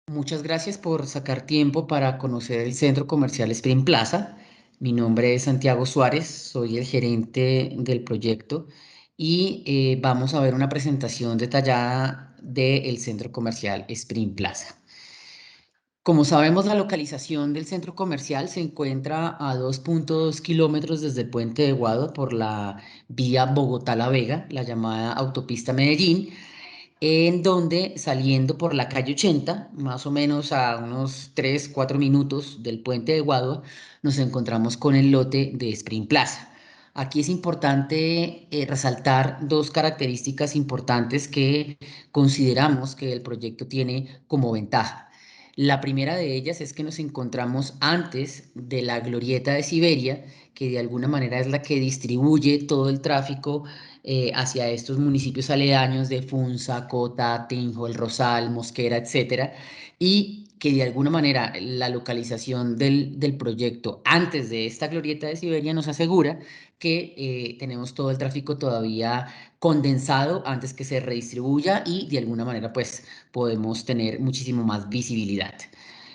Muchas gracias por sacar tiempo para conocer el Centro Comercial Spring Plaza. Mi nombre es Santiago Suárez, soy el gerente del proyecto y vamos a ver una presentación detallada del Centro Comercial Spring Plaza. Como sabemos, la localización del centro comercial se encuentra a 2.2 kilómetros desde el Puente de Guado por la vía Bogotá-La Vega, la llamada Autopista Medellín, en donde saliendo por la calle 80, más o menos a unos 3 4 minutos del puente de Guadua, nos encontramos con el lote de Spring Plaza. Aquí es importante resaltar dos características importantes que consideramos que el proyecto tiene como ventaja. La primera de ellas es que nos encontramos antes de la glorieta de Siberia, que de alguna manera es la que distribuye todo el tráfico hacia estos municipios aledaños de Funza, Cota, Tinjo, El Rosal, Mosquera, etcétera, y que de alguna manera la localización del proyecto antes de esta glorieta de Siberia nos asegura que tenemos todo el tráfico todavía condensado antes que se redistribuya y de alguna manera pues podemos tener muchísimo más visibilidad.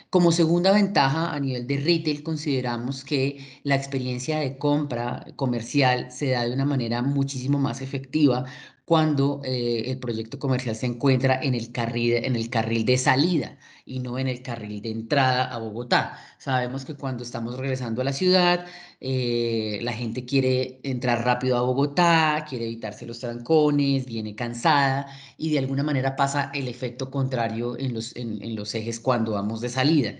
Como segunda ventaja a nivel de retail, consideramos que la experiencia de compra comercial se da de una manera muchísimo más efectiva cuando el proyecto comercial se encuentra en el carril de salida y no en el carril de entrada a Bogotá. Sabemos que cuando estamos regresando a la ciudad, la gente quiere entrar rápido a Bogotá, quiere evitarse los trancones, viene cansada y de alguna manera pasa el efecto contrario en los ejes cuando vamos de salida.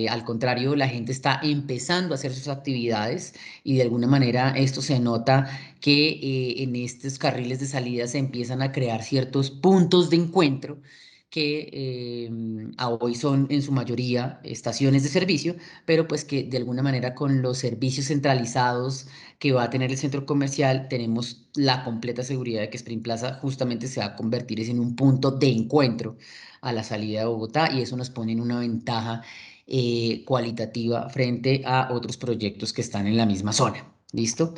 Al contrario, la gente está empezando a hacer sus actividades y de alguna manera esto se nota que en estos carriles de salida se empiezan a crear ciertos puntos de encuentro que a hoy son en su mayoría estaciones de servicio, pero pues que de alguna manera con los servicios centralizados que va a tener el centro comercial, tenemos la completa seguridad de que Spring Plaza justamente se va a convertir en un punto de encuentro a la salida de Bogotá y eso nos pone en una ventaja cualitativa frente a otros proyectos que están en la misma zona. ¿Listo?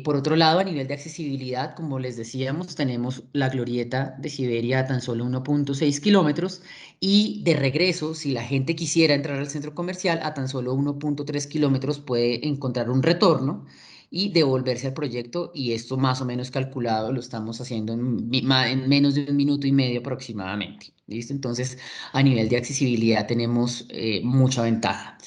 Por otro lado, a nivel de accesibilidad, como les decíamos, tenemos la glorieta de Siberia a tan solo 1.6 kilómetros y de regreso, si la gente quisiera entrar al centro comercial, a tan solo 1.3 kilómetros puede encontrar un retorno y devolverse al proyecto y esto más o menos calculado lo estamos haciendo en menos de un minuto y medio aproximadamente. ¿Listo? Entonces, a nivel de accesibilidad tenemos mucha ventaja.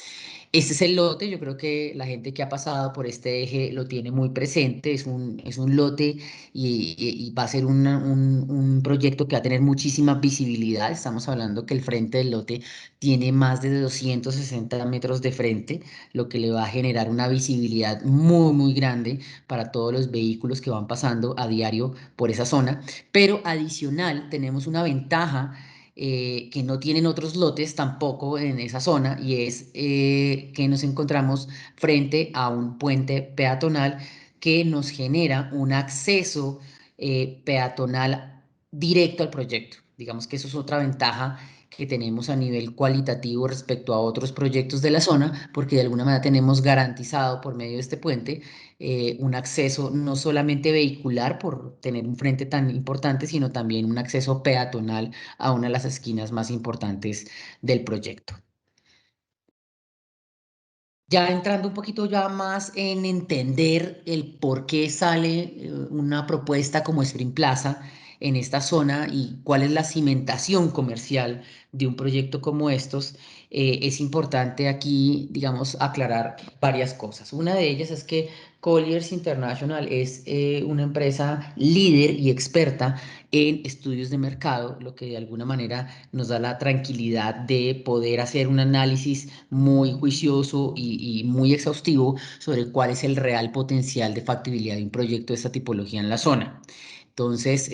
Este es el lote, yo creo que la gente que ha pasado por este eje lo tiene muy presente, es un lote y va a ser un proyecto que va a tener muchísima visibilidad, estamos hablando que el frente del lote tiene más de 260 metros de frente, lo que le va a generar una visibilidad muy grande para todos los vehículos que van pasando a diario por esa zona, pero adicional tenemos una ventaja que no tienen otros lotes tampoco en esa zona y es que nos encontramos frente a un puente peatonal que nos genera un acceso peatonal directo al proyecto. Digamos que eso es otra ventaja que tenemos a nivel cualitativo respecto a otros proyectos de la zona, porque de alguna manera tenemos garantizado por medio de este puente un acceso no solamente vehicular por tener un frente tan importante, sino también un acceso peatonal a una de las esquinas más importantes del proyecto. Ya entrando un poquito ya más en entender el por qué sale una propuesta como Spring Plaza en esta zona y cuál es la cimentación comercial de un proyecto como estos, es importante aquí, digamos, aclarar varias cosas. Una de ellas es que Colliers International es una empresa líder y experta en estudios de mercado, lo que de alguna manera nos da la tranquilidad de poder hacer un análisis muy juicioso y muy exhaustivo sobre cuál es el real potencial de factibilidad de un proyecto de esta tipología en la zona. Entonces,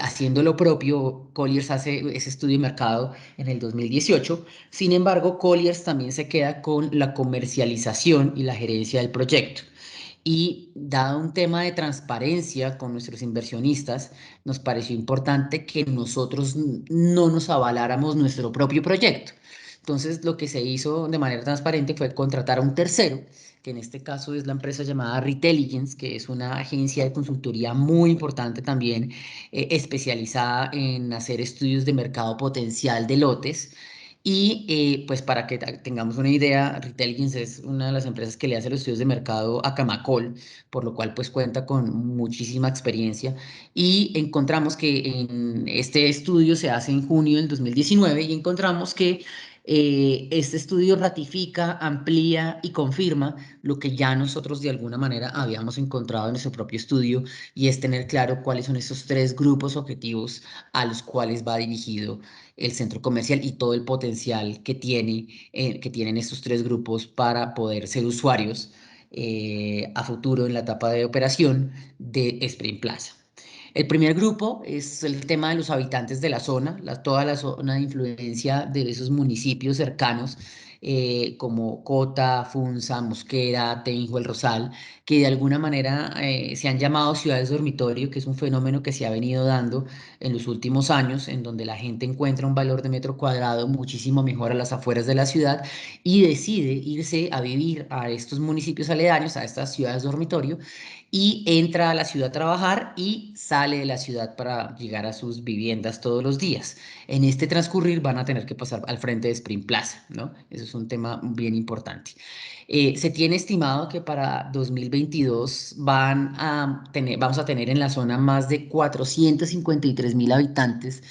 haciendo lo propio, Colliers hace ese estudio de mercado en el 2018. Sin embargo, Colliers también se queda con la comercialización y la gerencia del proyecto. Y dado un tema de transparencia con nuestros inversionistas, nos pareció importante que nosotros no nos avaláramos nuestro propio proyecto. Entonces, lo que se hizo de manera transparente fue contratar a un tercero, que en este caso es la empresa llamada Retailligence, que es una agencia de consultoría muy importante también, especializada en hacer estudios de mercado potencial de lotes. Y pues para que tengamos una idea, Retailligence es una de las empresas que le hace los estudios de mercado a Camacol, por lo cual pues cuenta con muchísima experiencia. Y encontramos que en este estudio se hace en junio del 2019 y encontramos que este estudio ratifica, amplía y confirma lo que ya nosotros de alguna manera habíamos encontrado en nuestro propio estudio, y es tener claro cuáles son esos tres grupos objetivos a los cuales va dirigido el centro comercial y todo el potencial que tienen estos tres grupos para poder ser usuarios a futuro en la etapa de operación de Spring Plaza. El primer grupo es el tema de los habitantes de la zona, toda la zona de influencia de esos municipios cercanos, como Cota, Funza, Mosquera, Tenjo, El Rosal, que de alguna manera se han llamado ciudades dormitorio, que es un fenómeno que se ha venido dando en los últimos años, en donde la gente encuentra un valor de metro cuadrado muchísimo mejor a las afueras de la ciudad y decide irse a vivir a estos municipios aledaños, a estas ciudades dormitorio, y entra a la ciudad a trabajar y sale de la ciudad para llegar a sus viviendas todos los días. En este transcurrir van a tener que pasar al frente de Spring Plaza, ¿no? Eso es un tema bien importante. Se tiene estimado que para 2022 vamos a tener en la zona más de 453.000 habitantes,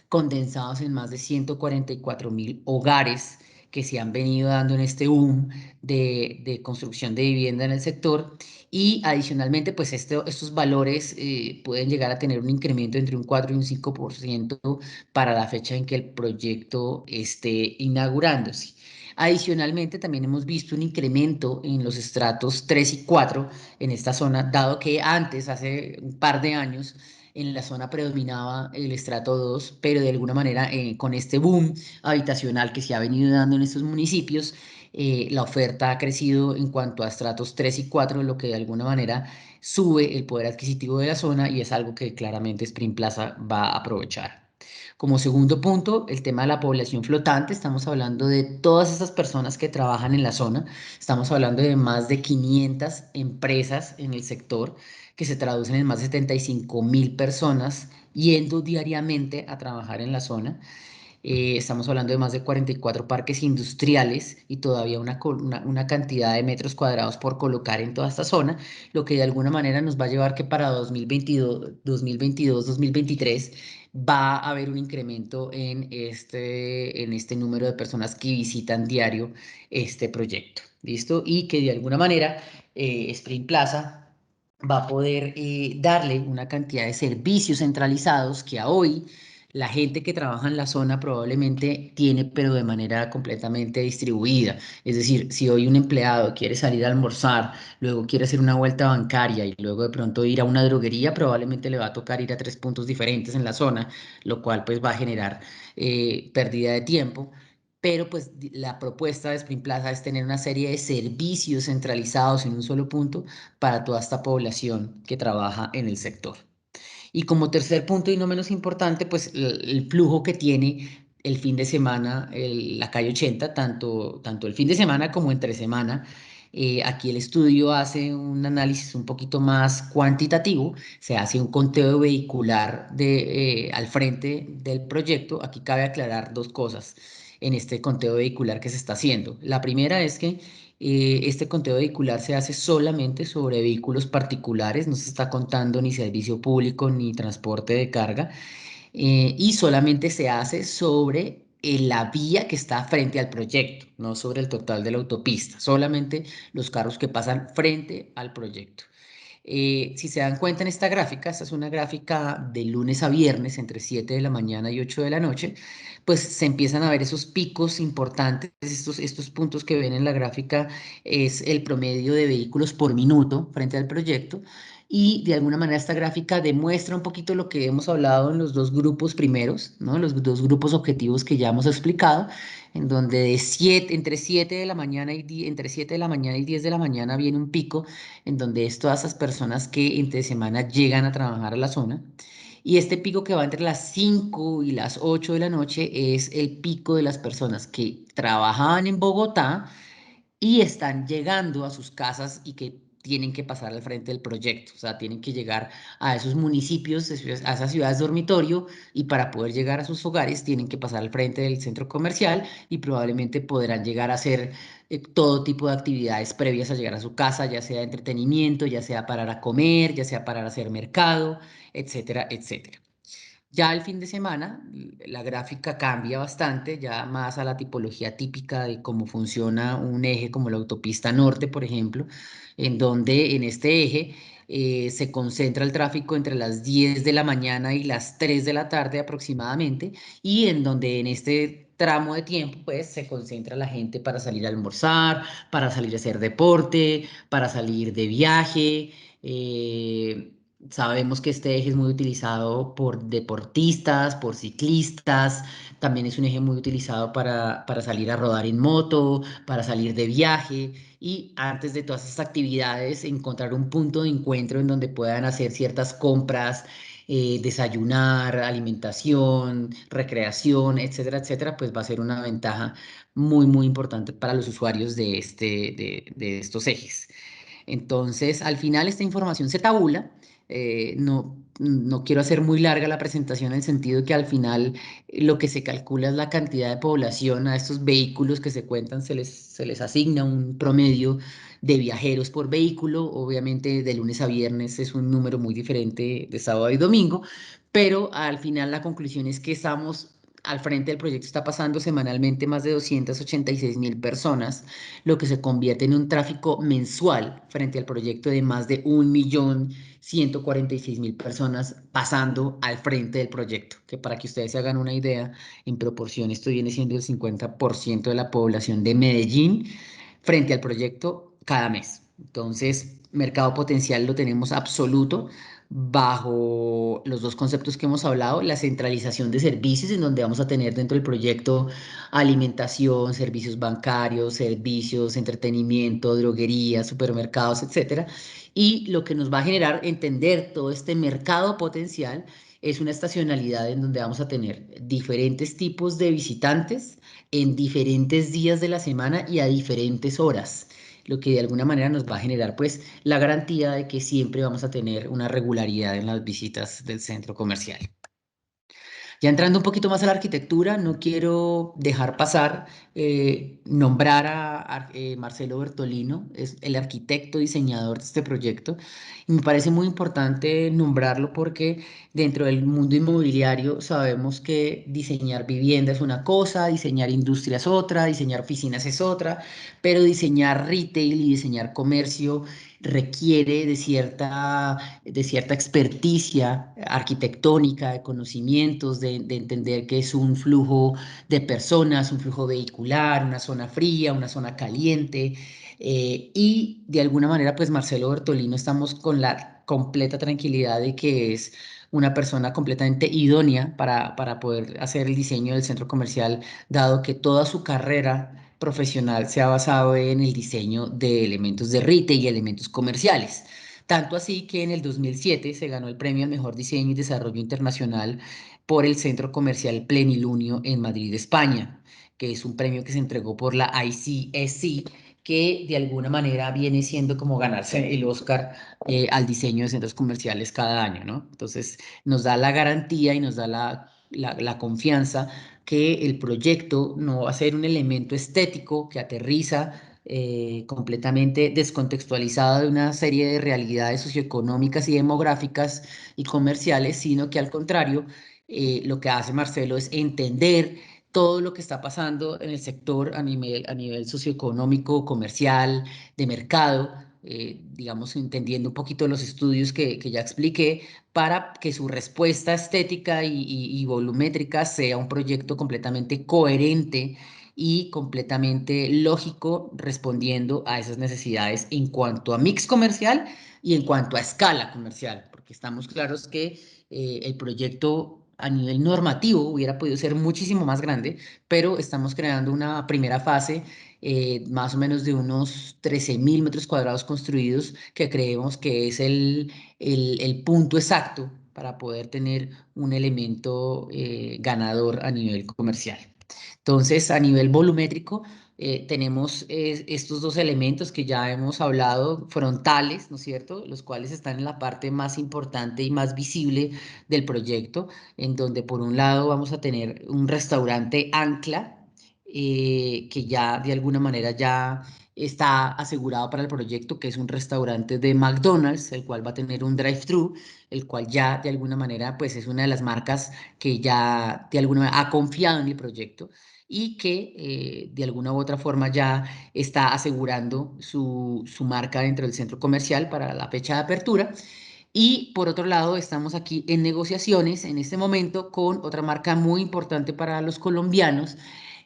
condensados en más de 144.000 hogares que se han venido dando en este boom de construcción de vivienda en el sector. Y adicionalmente, pues estos valores pueden llegar a tener un incremento entre un 4 y un 5% para la fecha en que el proyecto esté inaugurándose. Adicionalmente, también hemos visto un incremento en los estratos 3 y 4 en esta zona, dado que antes, hace un par de años, en la zona predominaba el estrato 2, pero de alguna manera con este boom habitacional que se ha venido dando en estos municipios, la oferta ha crecido en cuanto a estratos 3 y 4, lo que de alguna manera sube el poder adquisitivo de la zona, y es algo que claramente Spring Plaza va a aprovechar. Como segundo punto, el tema de la población flotante. Estamos hablando de todas esas personas que trabajan en la zona. Estamos hablando de más de 500 empresas en el sector, que se traducen en más de 75.000 personas yendo diariamente a trabajar en la zona. Estamos hablando de más de 44 parques industriales y todavía una cantidad de metros cuadrados por colocar en toda esta zona, lo que de alguna manera nos va a llevar que para 2023 va a haber un incremento en este número de personas que visitan diario este proyecto. ¿Listo? Y que de alguna manera Spring Plaza va a poder darle una cantidad de servicios centralizados que a hoy la gente que trabaja en la zona probablemente tiene, pero de manera completamente distribuida. Es decir, si hoy un empleado quiere salir a almorzar, luego quiere hacer una vuelta bancaria y luego de pronto ir a una droguería, probablemente le va a tocar ir a tres puntos diferentes en la zona, lo cual pues va a generar pérdida de tiempo. Pero pues la propuesta de Spring Plaza es tener una serie de servicios centralizados en un solo punto para toda esta población que trabaja en el sector. Y como tercer punto y no menos importante, pues el flujo que tiene el fin de semana, la calle 80, tanto el fin de semana como entre semana. Aquí el estudio hace un análisis un poquito más cuantitativo, se hace un conteo vehicular al frente del proyecto. Aquí cabe aclarar dos cosas en este conteo vehicular que se está haciendo. La primera es que este conteo vehicular se hace solamente sobre vehículos particulares, no se está contando ni servicio público ni transporte de carga, y solamente se hace sobre la vía que está frente al proyecto, no sobre el total de la autopista, solamente los carros que pasan frente al proyecto. Si se dan cuenta en esta gráfica, esta es una gráfica de lunes a viernes entre 7 de la mañana y 8 de la noche, pues se empiezan a ver esos picos importantes. Estos puntos que ven en la gráfica es el promedio de vehículos por minuto frente al proyecto, y de alguna manera esta gráfica demuestra un poquito lo que hemos hablado en los dos grupos primeros, ¿no? Los dos grupos objetivos que ya hemos explicado, en donde entre 7 de la mañana entre 7 de la mañana y 10 de la mañana viene un pico en donde es todas esas personas que entre semana llegan a trabajar a la zona. Y este pico que va entre las 5 y las 8 de la noche es el pico de las personas que trabajaban en Bogotá y están llegando a sus casas y que tienen que pasar al frente del proyecto, o sea, tienen que llegar a esos municipios, a esas ciudades dormitorio, y para poder llegar a sus hogares tienen que pasar al frente del centro comercial y probablemente podrán llegar a hacer todo tipo de actividades previas a llegar a su casa, ya sea entretenimiento, ya sea parar a comer, ya sea parar a hacer mercado, etcétera, etcétera. Ya el fin de semana, la gráfica cambia bastante, ya más a la tipología típica de cómo funciona un eje como la autopista norte, por ejemplo, en donde en este eje se concentra el tráfico entre las 10 de la mañana y las 3 de la tarde aproximadamente, y en donde en este tramo de tiempo, pues se concentra la gente para salir a almorzar, para salir a hacer deporte, para salir de viaje. Sabemos que este eje es muy utilizado por deportistas, por ciclistas, también es un eje muy utilizado para salir a rodar en moto, para salir de viaje y antes de todas esas actividades encontrar un punto de encuentro en donde puedan hacer ciertas compras, desayunar, alimentación, recreación, etcétera, etcétera, pues va a ser una ventaja muy, muy importante para los usuarios de estos ejes. Entonces, al final esta información se tabula. No quiero hacer muy larga la presentación en el sentido que al final lo que se calcula es la cantidad de población a estos vehículos que se cuentan, se les asigna un promedio de viajeros por vehículo. Obviamente de lunes a viernes es un número muy diferente de sábado y domingo, pero al final la conclusión es que estamos al frente del proyecto, está pasando semanalmente más de 286.000 personas, lo que se convierte en un tráfico mensual frente al proyecto de más de 1.146.000 personas pasando al frente del proyecto, que para que ustedes se hagan una idea, en proporción esto viene siendo el 50% de la población de Medellín frente al proyecto cada mes. Entonces, mercado potencial lo tenemos absoluto bajo los dos conceptos que hemos hablado, la centralización de servicios, en donde vamos a tener dentro del proyecto alimentación, servicios bancarios, servicios, entretenimiento, droguerías, supermercados, etcétera. Y lo que nos va a generar entender todo este mercado potencial es una estacionalidad en donde vamos a tener diferentes tipos de visitantes en diferentes días de la semana y a diferentes horas, lo que de alguna manera nos va a generar pues la garantía de que siempre vamos a tener una regularidad en las visitas del centro comercial. Ya entrando un poquito más a la arquitectura, no quiero dejar pasar nombrar a Marcelo Bertolino, es el arquitecto diseñador de este proyecto. Y me parece muy importante nombrarlo porque dentro del mundo inmobiliario sabemos que diseñar vivienda es una cosa, diseñar industria es otra, diseñar oficinas es otra, pero diseñar retail y diseñar comercio requiere de cierta experticia arquitectónica, de conocimientos, de entender que es un flujo de personas, un flujo vehicular, una zona fría, una zona caliente. Y de alguna manera, pues Marcelo Bertolino estamos con la completa tranquilidad de que es una persona completamente idónea para poder hacer el diseño del centro comercial, dado que toda su carrera profesional se ha basado en el diseño de elementos de retail y elementos comerciales. Tanto así que en el 2007 se ganó el premio al mejor diseño y desarrollo internacional por el Centro Comercial Plenilunio en Madrid, España, que es un premio que se entregó por la ICSC, que de alguna manera viene siendo como ganarse el Oscar al diseño de centros comerciales cada año, ¿no? Entonces nos da la garantía y nos da la confianza que el proyecto no va a ser un elemento estético que aterriza completamente descontextualizado de una serie de realidades socioeconómicas y demográficas y comerciales, sino que al contrario, lo que hace Marcelo es entender todo lo que está pasando en el sector a nivel socioeconómico, comercial, de mercado, digamos, entendiendo un poquito los estudios que ya expliqué, para que su respuesta estética y volumétrica sea un proyecto completamente coherente y completamente lógico, respondiendo a esas necesidades en cuanto a mix comercial y en cuanto a escala comercial, porque estamos claros que el proyecto a nivel normativo hubiera podido ser muchísimo más grande, pero estamos creando una primera fase más o menos de unos 13.000 metros cuadrados construidos, que creemos que es el punto exacto para poder tener un elemento ganador a nivel comercial. Entonces, a nivel volumétrico, tenemos estos dos elementos que ya hemos hablado, frontales, ¿no es cierto? Los cuales están en la parte más importante y más visible del proyecto, en donde por un lado vamos a tener un restaurante ancla, que ya de alguna manera ya está asegurado para el proyecto, que es un restaurante de McDonald's, el cual va a tener un drive-thru, el cual ya de alguna manera pues es una de las marcas que ya de alguna manera ha confiado en el proyecto y que de alguna u otra forma ya está asegurando su marca dentro del centro comercial para la fecha de apertura. Y por otro lado, estamos aquí en negociaciones en este momento con otra marca muy importante para los colombianos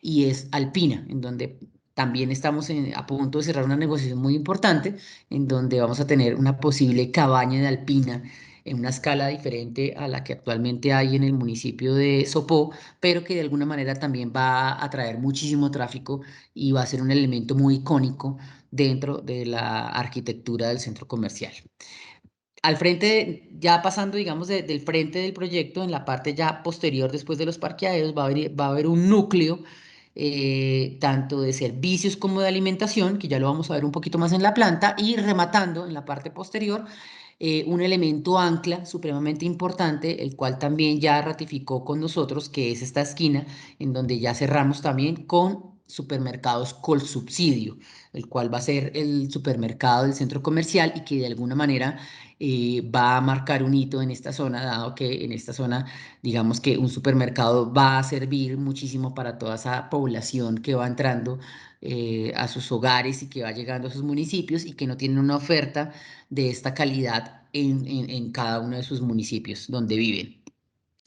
y es Alpina, en donde también estamos a punto de cerrar una negociación muy importante, en donde vamos a tener una posible cabaña de Alpina en una escala diferente a la que actualmente hay en el municipio de Sopó, pero que de alguna manera también va a atraer muchísimo tráfico y va a ser un elemento muy icónico dentro de la arquitectura del centro comercial. Al frente, ya pasando, digamos, del frente del proyecto, en la parte ya posterior, después de los parqueaderos, va a haber un núcleo tanto de servicios como de alimentación, que ya lo vamos a ver un poquito más en la planta, y rematando en la parte posterior, un elemento ancla supremamente importante, el cual también ya ratificó con nosotros, que es esta esquina, en donde ya cerramos también con supermercados Colsubsidio, el cual va a ser el supermercado del centro comercial y que de alguna manera va a marcar un hito en esta zona, dado que en esta zona, digamos que un supermercado va a servir muchísimo para toda esa población que va entrando a sus hogares y que va llegando a sus municipios y que no tienen una oferta de esta calidad en cada uno de sus municipios donde viven.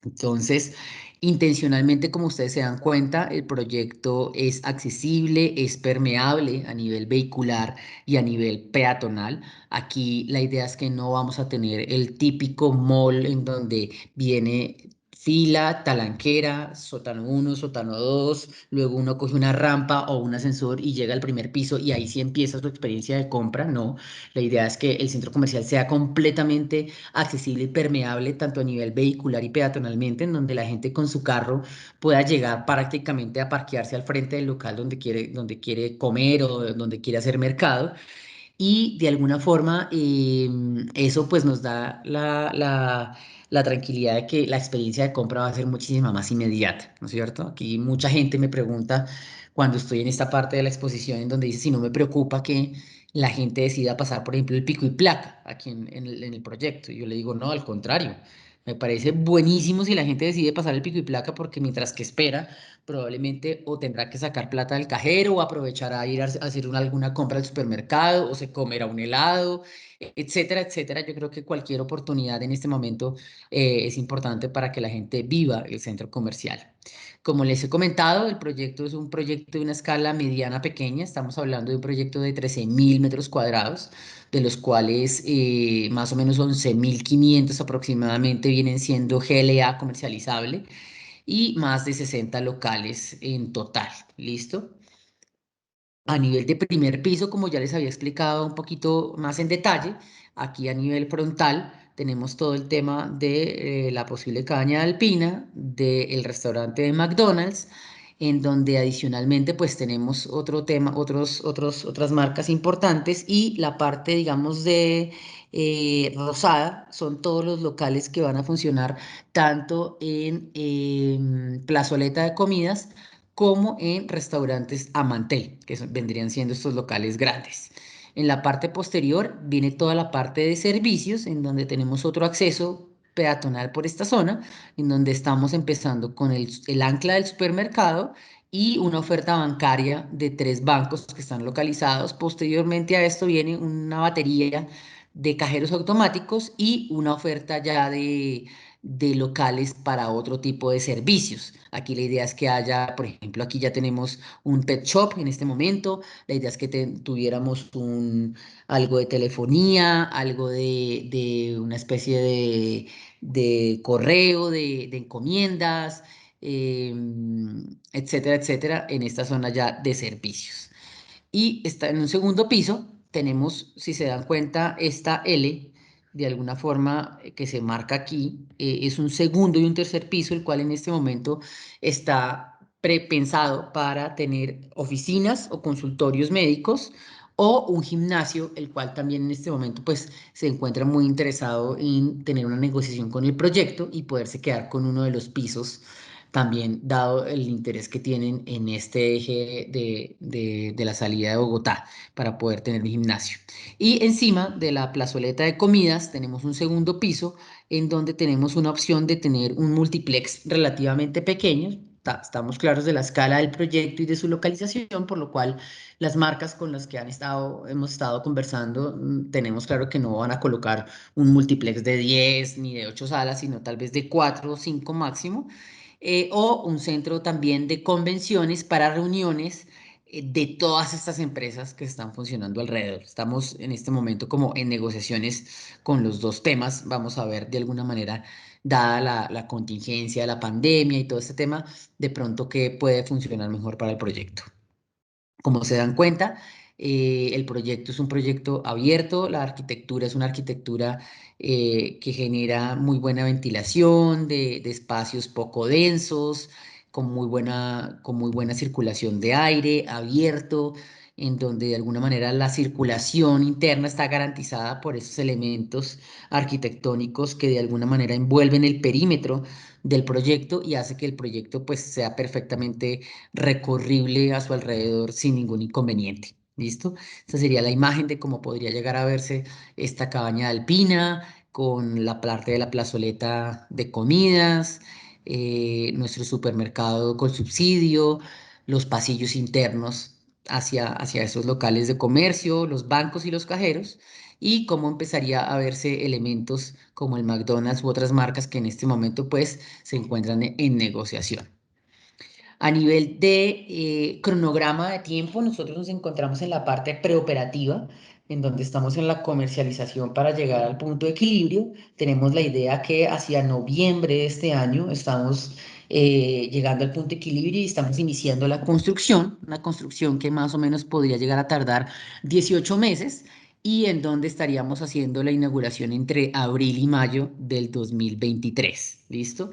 Entonces, intencionalmente, como ustedes se dan cuenta, el proyecto es accesible, es permeable a nivel vehicular y a nivel peatonal. Aquí la idea es que no vamos a tener el típico mall en donde viene fila, talanquera, sótano uno, sótano 2, luego uno coge una rampa o un ascensor y llega al primer piso y ahí sí empieza su experiencia de compra. No, la idea es que el centro comercial sea completamente accesible y permeable tanto a nivel vehicular y peatonalmente, en donde la gente con su carro pueda llegar prácticamente a parquearse al frente del local donde quiere comer o donde quiere hacer mercado y de alguna forma eso pues nos da la tranquilidad de que la experiencia de compra va a ser muchísima más inmediata, ¿no es cierto? Aquí mucha gente me pregunta cuando estoy en esta parte de la exposición en donde dice si no me preocupa que la gente decida pasar, por ejemplo, el pico y placa aquí en el proyecto. Y yo le digo, no, al contrario. Me parece buenísimo si la gente decide pasar el pico y placa porque mientras que espera, probablemente o tendrá que sacar plata del cajero o aprovechará a ir a hacer alguna compra al supermercado o se comerá un helado, etcétera, etcétera. Yo creo que cualquier oportunidad en este momento es importante para que la gente viva el centro comercial. Como les he comentado, el proyecto es un proyecto de una escala mediana pequeña. Estamos hablando de un proyecto de 13.000 metros cuadrados, de los cuales más o menos 11.500 aproximadamente vienen siendo GLA comercializable y más de 60 locales en total. ¿Listo? A nivel de primer piso, como ya les había explicado un poquito más en detalle, aquí a nivel frontal tenemos todo el tema de la posible cabaña alpina, del restaurante de McDonald's, en donde adicionalmente pues tenemos otro tema, otras marcas importantes y la parte, digamos, de Rosada, son todos los locales que van a funcionar tanto en plazoleta de comidas, como en restaurantes a mantel, que vendrían siendo estos locales grandes. En la parte posterior viene toda la parte de servicios, en donde tenemos otro acceso peatonal por esta zona, en donde estamos empezando con el ancla del supermercado y una oferta bancaria de 3 bancos que están localizados. Posteriormente a esto viene una batería de cajeros automáticos y una oferta ya de locales para otro tipo de servicios. Aquí la idea es que haya, por ejemplo, aquí ya tenemos un pet shop en este momento, la idea es que tuviéramos algo de telefonía, algo de una especie de correo, de encomiendas, etcétera, etcétera, en esta zona ya de servicios. Y está en un segundo piso, tenemos, si se dan cuenta, esta L. de alguna forma que se marca aquí, es un segundo y un tercer piso, el cual en este momento está prepensado para tener oficinas o consultorios médicos o un gimnasio, el cual también en este momento pues se encuentra muy interesado en tener una negociación con el proyecto y poderse quedar con uno de los pisos también dado el interés que tienen en este eje de la salida de Bogotá para poder tener un gimnasio. Y encima de la plazoleta de comidas tenemos un segundo piso en donde tenemos una opción de tener un multiplex relativamente pequeño. Estamos claros de la escala del proyecto y de su localización, por lo cual las marcas con las que hemos estado conversando, tenemos claro que no van a colocar un multiplex de 10 ni de 8 salas, sino tal vez de 4 o 5 máximo, o un centro también de convenciones para reuniones de todas estas empresas que están funcionando alrededor. Estamos en este momento como en negociaciones con los dos temas. Vamos a ver de alguna manera, dada la contingencia, la pandemia y todo este tema, de pronto qué puede funcionar mejor para el proyecto. Como se dan cuenta, el proyecto es un proyecto abierto, la arquitectura es una arquitectura que genera muy buena ventilación, de espacios poco densos, con muy buena circulación de aire, abierto, en donde de alguna manera la circulación interna está garantizada por esos elementos arquitectónicos que de alguna manera envuelven el perímetro del proyecto y hace que el proyecto pues sea perfectamente recorrible a su alrededor sin ningún inconveniente. ¿Listo? Esa sería la imagen de cómo podría llegar a verse esta cabaña alpina con la parte de la plazoleta de comidas, nuestro supermercado con subsidio, los pasillos internos hacia esos locales de comercio, los bancos y los cajeros, y cómo empezaría a verse elementos como el McDonald's u otras marcas que en este momento pues se encuentran en negociación. A nivel de cronograma de tiempo, nosotros nos encontramos en la parte preoperativa, en donde estamos en la comercialización para llegar al punto de equilibrio. Tenemos la idea que hacia noviembre de este año estamos llegando al punto de equilibrio y estamos iniciando la construcción, una construcción que más o menos podría llegar a tardar 18 meses y en donde estaríamos haciendo la inauguración entre abril y mayo del 2023. ¿Listo?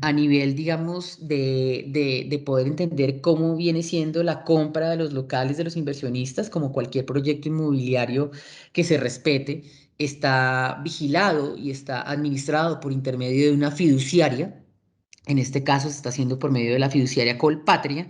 A nivel, digamos, de poder entender cómo viene siendo la compra de los locales de los inversionistas, como cualquier proyecto inmobiliario que se respete, está vigilado y está administrado por intermedio de una fiduciaria. En este caso se está haciendo por medio de la fiduciaria Colpatria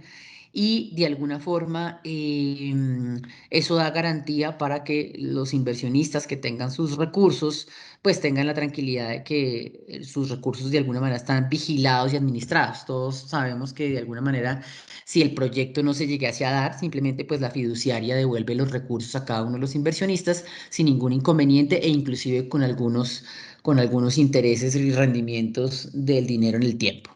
y de alguna forma eso da garantía para que los inversionistas que tengan sus recursos pues tengan la tranquilidad de que sus recursos de alguna manera están vigilados y administrados. Todos sabemos que de alguna manera si el proyecto no se llegase a dar, simplemente pues la fiduciaria devuelve los recursos a cada uno de los inversionistas sin ningún inconveniente e inclusive con algunos intereses y rendimientos del dinero en el tiempo.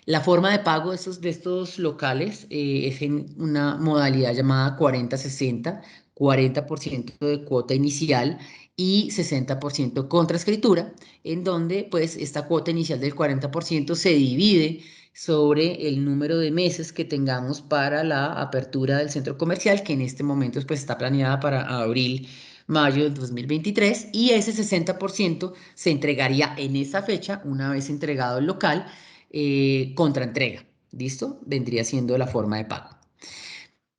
La forma de pago de estos locales es en una modalidad llamada 40-60, 40% de cuota inicial y 60% contra escritura, en donde pues esta cuota inicial del 40% se divide sobre el número de meses que tengamos para la apertura del centro comercial, que en este momento pues está planeada para abril, mayo del 2023, y ese 60% se entregaría en esa fecha, una vez entregado el local, contra entrega. ¿Listo? Vendría siendo la forma de pago.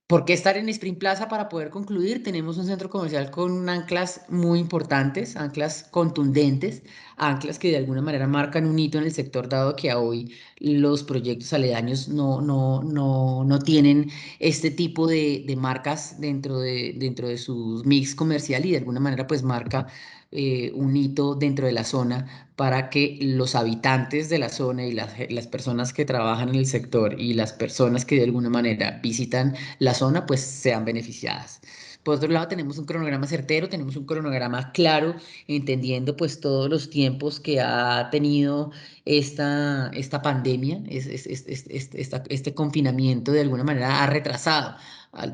¿Por qué estar en Spring Plaza para poder concluir? Tenemos un centro comercial con anclas muy importantes, anclas contundentes, anclas que de alguna manera marcan un hito en el sector, dado que a hoy los proyectos aledaños no tienen este tipo de marcas dentro de su mix comercial y de alguna manera pues marca un hito dentro de la zona para que los habitantes de la zona y las personas que trabajan en el sector y las personas que de alguna manera visitan la zona pues sean beneficiadas. Por otro lado, tenemos un cronograma certero, tenemos un cronograma claro, entendiendo pues todos los tiempos que ha tenido esta pandemia, este confinamiento de alguna manera ha retrasado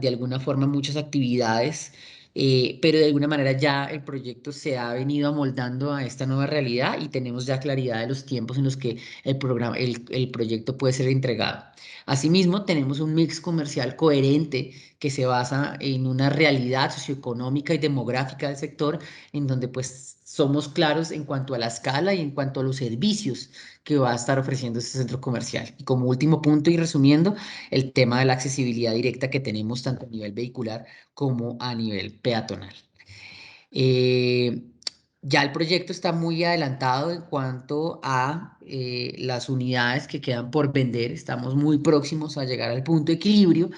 de alguna forma muchas actividades pero de alguna manera ya el proyecto se ha venido amoldando a esta nueva realidad y tenemos ya claridad de los tiempos en los que el proyecto puede ser entregado. Asimismo, tenemos un mix comercial coherente que se basa en una realidad socioeconómica y demográfica del sector, en donde pues somos claros en cuanto a la escala y en cuanto a los servicios que va a estar ofreciendo este centro comercial. Y como último punto y resumiendo, el tema de la accesibilidad directa que tenemos tanto a nivel vehicular como a nivel peatonal. Eh, ya el proyecto está muy adelantado en cuanto a las unidades que quedan por vender. Estamos muy próximos a llegar al punto de equilibrio.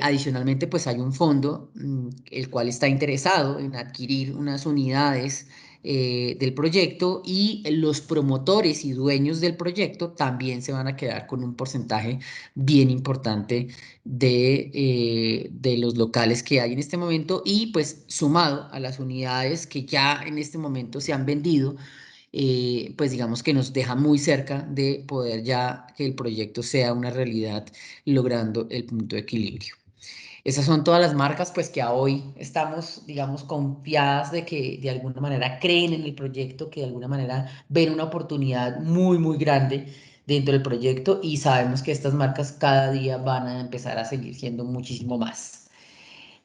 Adicionalmente, pues hay un fondo el cual está interesado en adquirir unas unidades del proyecto y los promotores y dueños del proyecto también se van a quedar con un porcentaje bien importante de los locales que hay en este momento y pues sumado a las unidades que ya en este momento se han vendido, pues digamos que nos deja muy cerca de poder ya que el proyecto sea una realidad logrando el punto de equilibrio. Esas son todas las marcas pues que a hoy estamos, digamos, confiadas de que de alguna manera creen en el proyecto, que de alguna manera ven una oportunidad muy, muy grande dentro del proyecto y sabemos que estas marcas cada día van a empezar a seguir siendo muchísimo más.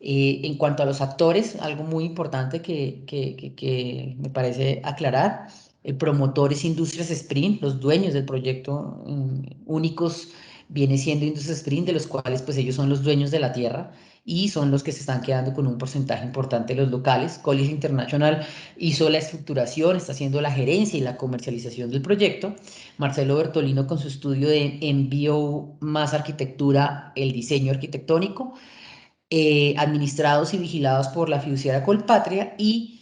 En cuanto a los actores, algo muy importante que me parece aclarar, el promotor es Industrias Sprint, los dueños del proyecto únicos viene siendo Industrias Sprint, de los cuales pues ellos son los dueños de la tierra y son los que se están quedando con un porcentaje importante de los locales. Colliers International hizo la estructuración, está haciendo la gerencia y la comercialización del proyecto. Marcelo Bertolino con su estudio de envío más arquitectura, el diseño arquitectónico administrados y vigilados por la fiduciaria Colpatria y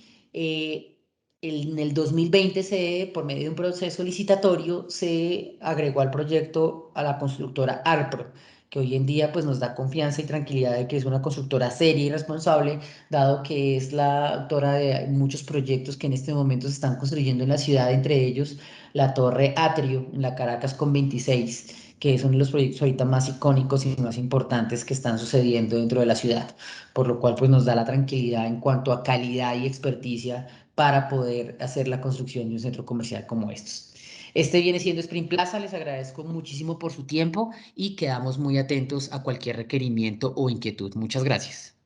en el 2020 por medio de un proceso licitatorio se agregó al proyecto a la constructora Arpro, que hoy en día pues nos da confianza y tranquilidad de que es una constructora seria y responsable, dado que es la autora de muchos proyectos que en este momento se están construyendo en la ciudad, entre ellos la Torre Atrio en la Caracas con 26 que es uno de los proyectos ahorita más icónicos y más importantes que están sucediendo dentro de la ciudad, por lo cual pues nos da la tranquilidad en cuanto a calidad y experticia para poder hacer la construcción de un centro comercial como estos. Este viene siendo Sprint Plaza, les agradezco muchísimo por su tiempo y quedamos muy atentos a cualquier requerimiento o inquietud. Muchas gracias.